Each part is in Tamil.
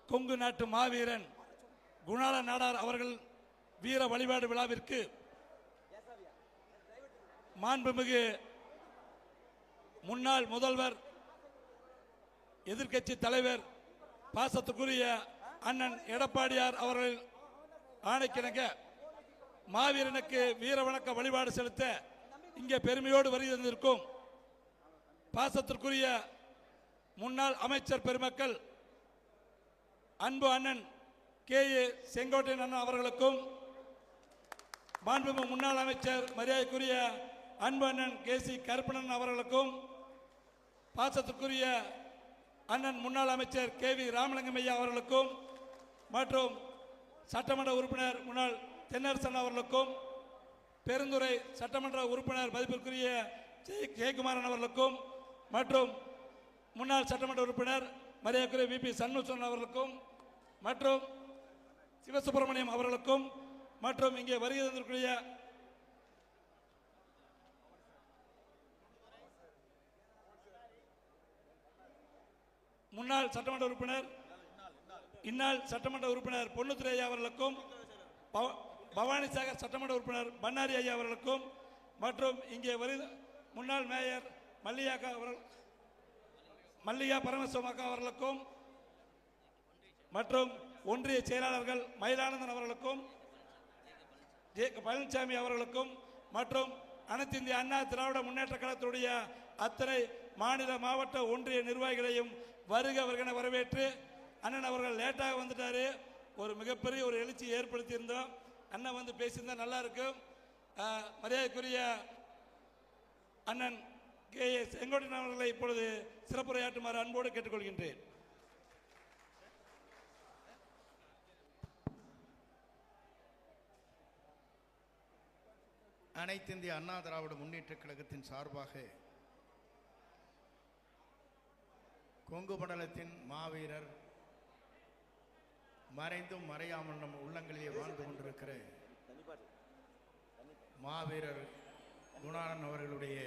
கொங்கு நாட்டு மாவீரன் குணாள நாடார் அவர்கள் வீர வழிபாடு விழாவிற்கு மாண்புமிகு முன்னாள் முதல்வர் எதிர்க்கட்சி தலைவர் பாசத்துக்குரிய அண்ணன் எடப்பாடியார் அவர்கள் ஆணைக்கிணங்க மாவீரனுக்கு வீர வணக்க வழிபாடு செலுத்த இங்கே பெருமையோடு வருகை தந்திருக்கும் பாசத்திற்குரிய முன்னாள் அமைச்சர் பெருமக்கள் அன்பு அண்ணன் கே.ஏ. செங்கோட்டையன் அண்ணன் அவர்களுக்கும் மாண்புமிகு முன்னாள் அமைச்சர் மரியாதைக்குரிய அன்பு அண்ணன் கே.சி. கருப்பணன் அவர்களுக்கும் பாசத்திற்குரிய அண்ணன் முன்னாள் அமைச்சர் கே.வி. ராமலிங்கம் ஐயா அவர்களுக்கும் மற்றும் சட்டமன்ற உறுப்பினர் முன்னாள் தென்னரசன் அவர்களுக்கும் பெருந்துறை சட்டமன்ற உறுப்பினர் மதிப்பிற்குரிய ஜெயக்குமாரன் அவர்களுக்கும் மற்றும் முன்னாள் சட்டமன்ற உறுப்பினர் மரியாதைக்குரிய வி.பி. சண்முகன் அவர்களுக்கும் மற்றும் சிவசுப்பிரமணியம் அவர்களுக்கும் மற்றும் இங்கே வருகை தந்திருக்கிற முன்னாள் சட்டமன்ற உறுப்பினர் இந்நாள் சட்டமன்ற உறுப்பினர் பொன்னுத்துறை ஐயா அவர்களுக்கும் பவானிசாகர் சட்டமன்ற உறுப்பினர் பன்னாரி ஐயா அவர்களுக்கும் மற்றும் இங்கே முன்னாள் மேயர் மல்லிகா பரமசிவம் அவர்களுக்கும் மற்றும் ஒன்றிய செயலாளர்கள் மயிலானந்தன் அவர்களுக்கும் பழனிசாமி அவர்களுக்கும் மற்றும் அனைத்து இந்திய அண்ணா திராவிட முன்னேற்ற கழகத்துடைய அத்தனை மாநில மாவட்ட ஒன்றிய நிர்வாகிகளையும் வருக வருகன வரவேற்று அண்ணன் அவர்கள் லேட்டாக வந்துட்டாரு. ஒரு மிகப்பெரிய ஒரு எழுச்சி ஏற்படுத்தியிருந்தோம். அண்ணன் வந்து பேசியிருந்தா நல்லா இருக்கும். மரியாதைக்குரிய அண்ணன் கே.ஏ. செங்கோட்டையன் அவர்களை இப்பொழுது சிறப்புரையாற்றுமாறு அன்போடு கேட்டுக்கொள்கின்றேன். அனைத்து இந்திய அண்ணா திராவிட முன்னேற்ற கழகத்தின் சார்பாக கொங்கு மண்டலத்தின் மாவீரர் மறைந்தும் மறையாமல் நம் உள்ளங்களிலே வாழ்ந்து கொண்டிருக்கிற மாவீரர் குணாளன் அவர்களுடைய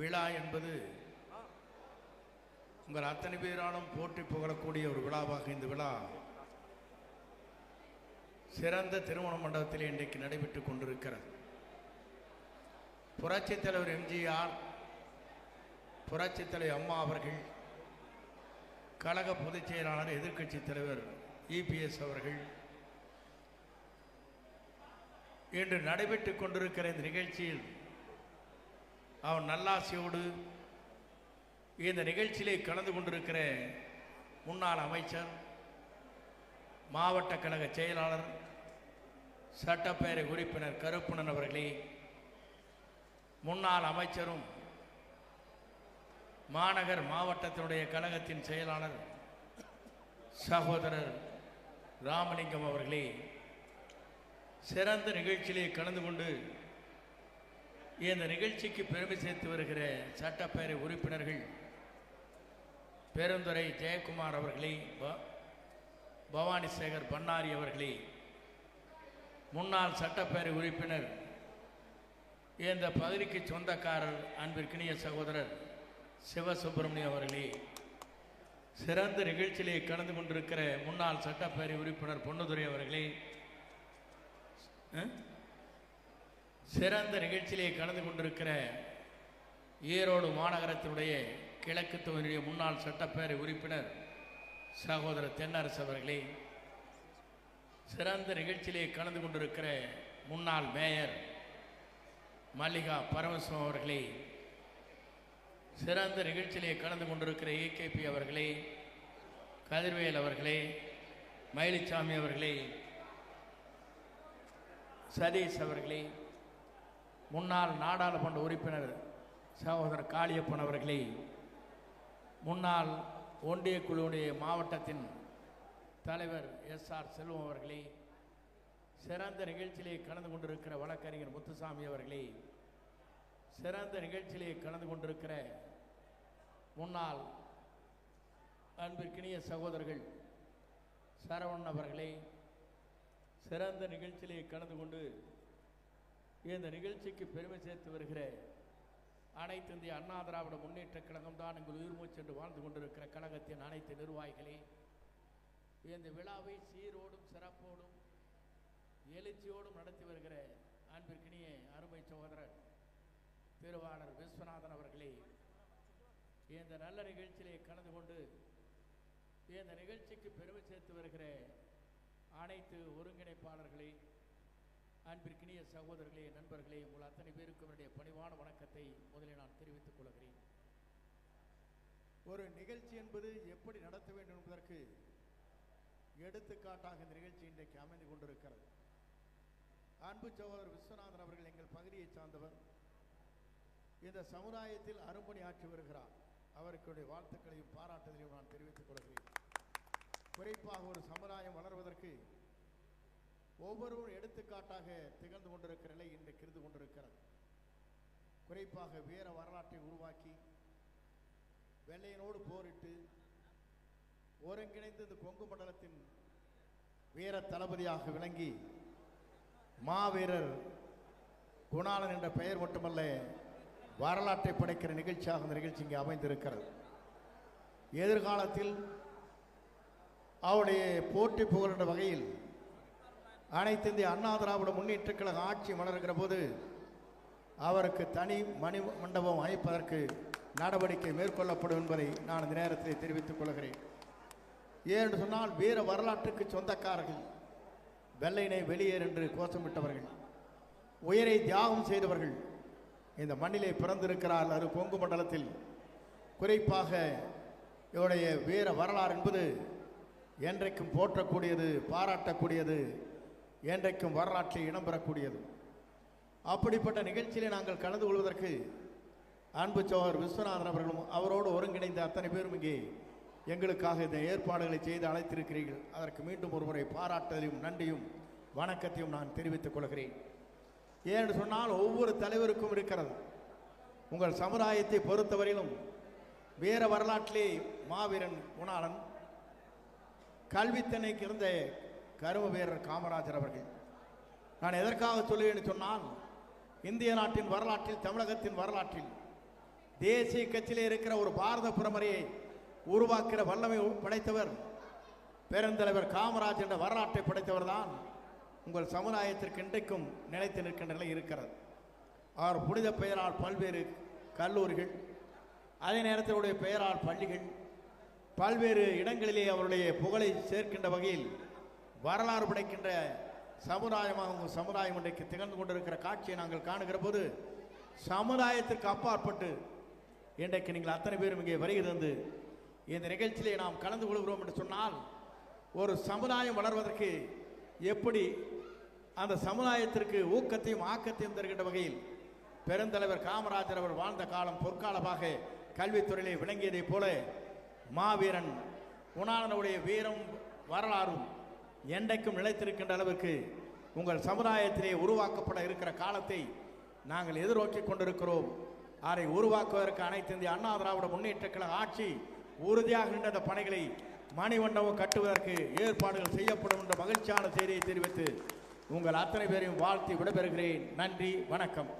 விழா என்பது உங்கள் அத்தனை பேராலும் போற்றி புகழக்கூடிய ஒரு விழாவாக இந்த விழா சிறந்த திருமண மண்டபத்தில் இன்றைக்கு நடைபெற்றுக் கொண்டிருக்கிறது. புரட்சித் தலைவர் எம்ஜிஆர், புரட்சித் தலைவர் அம்மா அவர்கள், கழக பொதுச் செயலாளர் எதிர்க்கட்சி தலைவர் இபிஎஸ் அவர்கள் இன்று நடைபெற்றுக் கொண்டிருக்கிற இந்த நிகழ்ச்சியில் அவர் நல்லாசியோடு இந்த நிகழ்ச்சியிலே கலந்து கொண்டிருக்கிற முன்னாள் அமைச்சர், மாவட்ட கழக செயலாளர், சட்டப்பேரவை உறுப்பினர் கருப்பணன் அவர்களே, முன்னாள் அமைச்சரும் மாநகர் மாவட்டத்தினுடைய கழகத்தின் செயலாளர் சகோதரர் ராமலிங்கம் அவர்களே, சிறந்த நிகழ்ச்சியிலே கலந்து கொண்டு இந்த நிகழ்ச்சிக்கு பெருமை சேர்த்து வருகிற சட்டப்பேரவை உறுப்பினர்கள் பெருந்துறை ஜெயக்குமார் அவர்களே, பவானிசேகர் பன்னாரி அவர்களே, முன்னாள் சட்டப்பேரவை உறுப்பினர் இந்த பகுதிக்கு சொந்தக்காரர் அன்பிற்கினிய சகோதரர் சிவசுப்பிரமணியம் அவர்களே, சிறந்த நிகழ்ச்சியிலே கலந்து கொண்டிருக்கிற முன்னாள் சட்டப்பேரவை உறுப்பினர் பொன்னுத்துறை அவர்களே, சிறந்த நிகழ்ச்சியிலே கலந்து கொண்டிருக்கிற ஈரோடு மாநகரத்தினுடைய கிழக்கு தொகுதியுடைய முன்னாள் சட்டப்பேரவை உறுப்பினர் சகோதரர் தென்னரசு அவர்களே, சிறந்த நிகழ்ச்சியிலே கலந்து கொண்டிருக்கிற முன்னாள் மேயர் மல்லிகா பரமசிவம் அவர்களே, சிறந்த நிகழ்ச்சியிலே கலந்து கொண்டிருக்கிற ஏகேபி அவர்களே, கதிர்வேல் அவர்களே, மயிலிச்சாமி அவர்களே, சதீஷ் அவர்களே, முன்னாள் நாடாளுமன்ற உறுப்பினர் சகோதரர் காளியப்பன் அவர்களே, முன்னாள் ஒன்றிய குழுவுடைய மாவட்டத்தின் தலைவர் எஸ்.ஆர். செல்வம் அவர்களே, சிறந்த நிகழ்ச்சியிலே கலந்து கொண்டிருக்கிற வழக்கறிஞர் முத்துசாமி அவர்களே, சிறந்த நிகழ்ச்சியிலே கலந்து கொண்டிருக்கிற முன்னாள் அன்பிற்கினிய சகோதரர்கள் சரவணன் அவர்களே, சிறந்த நிகழ்ச்சியிலே கலந்து கொண்டு இந்த நிகழ்ச்சிக்கு பெருமை சேர்த்து வருகிற அனைத்து இந்திய அண்ணா திராவிட முன்னேற்ற கழகம் தான் எங்கள் உயிர் மூச்சு என்று வாழ்ந்து கொண்டிருக்கிற கழகத்தின் அனைத்து நிர்வாகிகளே, இந்த விழாவை சீரோடும் சிறப்போடும் எழுச்சியோடும் நடத்தி வருகிற அன்பிற்கினிய அருமை சகோதரர் திருவாளர் விஸ்வநாதன் அவர்களே, இந்த நல்ல நிகழ்ச்சியிலே கலந்து கொண்டு இந்த நிகழ்ச்சிக்கு பெருமை சேர்த்து வருகிற அனைத்து ஒருங்கிணைப்பாளர்களே, அன்பிற்கினிய சகோதரர்களே, நண்பர்களே, உங்கள் அத்தனை பேருக்கும் என்னுடைய பணிவான வணக்கத்தை முதலில் நான் தெரிவித்துக் கொள்கிறேன். ஒரு நிகழ்ச்சி என்பது எப்படி நடத்த வேண்டும் என்பதற்கு எடுத்துக்காட்டாக இந்த நிகழ்ச்சி இன்றைக்கு அமைந்து கொண்டிருக்கிறது. அன்பு சகோதரர் விஸ்வநாதன் அவர்கள் எங்கள் பகுதியை சார்ந்தவர், இந்த சமுதாயத்தில் அரும்பணி ஆற்றி வருகிறார். அவருடைய வாழ்த்துக்களையும் பாராட்டுதலையும் நான் தெரிவித்துக் கொள்கிறேன். குறிப்பாக ஒரு சமுதாயம் வளர்வதற்கு ஒவ்வொருவரும் எடுத்துக்காட்டாக திகழ்ந்து கொண்டிருக்கிற நிலை இன்றைக்கு இருந்து கொண்டிருக்கிறது. குறிப்பாக வீர வரலாற்றை உருவாக்கி வெள்ளையனோடு போரிட்டு ஒருங்கிணைந்து இந்த கொங்கு மண்டலத்தின் வீர தளபதியாக விளங்கி மாவீரர் குணாளன் என்ற பெயர் மட்டுமல்ல, வரலாற்றை படைக்கிற நிகழ்ச்சியாக இந்த நிகழ்ச்சி இங்கே அமைந்திருக்கிறது. எதிர்காலத்தில் அவருடைய போற்றி புகழ்கின்ற வகையில் அனைத்து இந்திய அண்ணா திராவிட முன்னேற்ற கழக ஆட்சி மலர்கிற போது அவருக்கு தனி மணி மண்டபம் அமைப்பதற்கு நடவடிக்கை மேற்கொள்ளப்படும் என்பதை நான் இந்த நேரத்தில் தெரிவித்துக் கொள்கிறேன். ஏனென்று சொன்னால் வீர வரலாற்றுக்கு சொந்தக்காரர்கள், வெள்ளையினை வெளியேறு என்று கோஷமிட்டவர்கள், உயிரை தியாகம் செய்தவர்கள் இந்த மண்ணிலே பிறந்திருக்கிறார்கள். அது கொங்கு மண்டலத்தில் குறிப்பாக இவருடைய வீர வரலாறு என்பது என்றைக்கும் போற்றக்கூடியது, பாராட்டக்கூடியது, என்றைக்கும் வரலாற்றில் இடம்பெறக்கூடியது. அப்படிப்பட்ட நிகழ்ச்சியிலே நாங்கள் கலந்து கொள்வதற்கு அன்பு சகோதரர் விஸ்வநாதன் அவர்களும் அவரோடு ஒருங்கிணைந்த அத்தனை பேரும் இங்கே எங்களுக்காக இந்த ஏற்பாடுகளை செய்து அழைத்திருக்கிறீர்கள். அதற்கு மீண்டும் ஒருமுறை பாராட்டுதலையும் நன்றியும் வணக்கத்தையும் நான் தெரிவித்துக் கொள்கிறேன். ஏன்னு சொன்னால் ஒவ்வொரு தலைவருக்கும் இருக்கிறது. உங்கள் சமுதாயத்தை பொறுத்தவரையிலும் வீர வரலாற்றிலே மாவீரன் குணாளன், கல்வித்தன்னைக்கு இருந்த கரும வீரர் காமராஜர் அவர்கள். நான் எதற்காக சொல்லுவேன் சொன்னால், இந்திய நாட்டின் வரலாற்றில், தமிழகத்தின் வரலாற்றில் தேசிய கட்சியிலே இருக்கிற ஒரு பாரத பிரமரையை உருவாக்கிற வல்லமை படைத்தவர் பெருந்தலைவர் காமராஜ் என்ற வரலாற்றை படைத்தவர் தான் உங்கள் சமுதாயத்திற்கு இன்றைக்கும் நிலைத்து நிற்கின்ற நிலை இருக்கிறது. அவர் புனித பெயரால் பல்வேறு கல்லூரிகள், அதே நேரத்தினுடைய பெயரால் பள்ளிகள், பல்வேறு இடங்களிலே அவருடைய புகழை சேர்க்கின்ற வகையில் வரலாறு படைக்கின்ற சமுதாயமாக உங்கள் சமுதாயம் இன்றைக்கு திகழ்ந்து கொண்டிருக்கிற காட்சியை நாங்கள் காணுகிற போது சமுதாயத்திற்கு அப்பாற்பட்டு இன்றைக்கு நீங்கள் அத்தனை பேரும் இங்கே வருகிறது இந்த நிகழ்ச்சியிலே நாம் கலந்து கொள்கிறோம் என்று சொன்னால், ஒரு சமுதாயம் வளர்வதற்கு எப்படி அந்த சமுதாயத்திற்கு ஊக்கத்தையும் ஆக்கத்தையும் தருகின்ற வகையில் பெருந்தலைவர் காமராஜர் அவர் வாழ்ந்த காலம் பொற்காலமாக கல்வித்துறையிலே விளங்கியதைப் போல மாவீரன் குணாளனுடைய வீரம் வரலாறும் என்றைக்கும் நிலைத்திருக்கின்ற அளவுக்கு உங்கள் சமுதாயத்திலே உருவாக்கப்பட இருக்கிற காலத்தை நாங்கள் எதிர்நோக்கி கொண்டிருக்கிறோம். அதை உருவாக்குவதற்கு அனைத்து இந்திய அண்ணா திராவிட முன்னேற்ற கழக ஆட்சி உறுதியாக நின்ற பணிகளை மணிமண்டபம் கட்டுவதற்கு ஏற்பாடுகள் செய்யப்படும் என்ற மகிழ்ச்சியான செய்தியை தெரிவித்து உங்கள் அத்தனை பேரையும் வாழ்த்தி விடைபெறுகிறேன். நன்றி, வணக்கம்.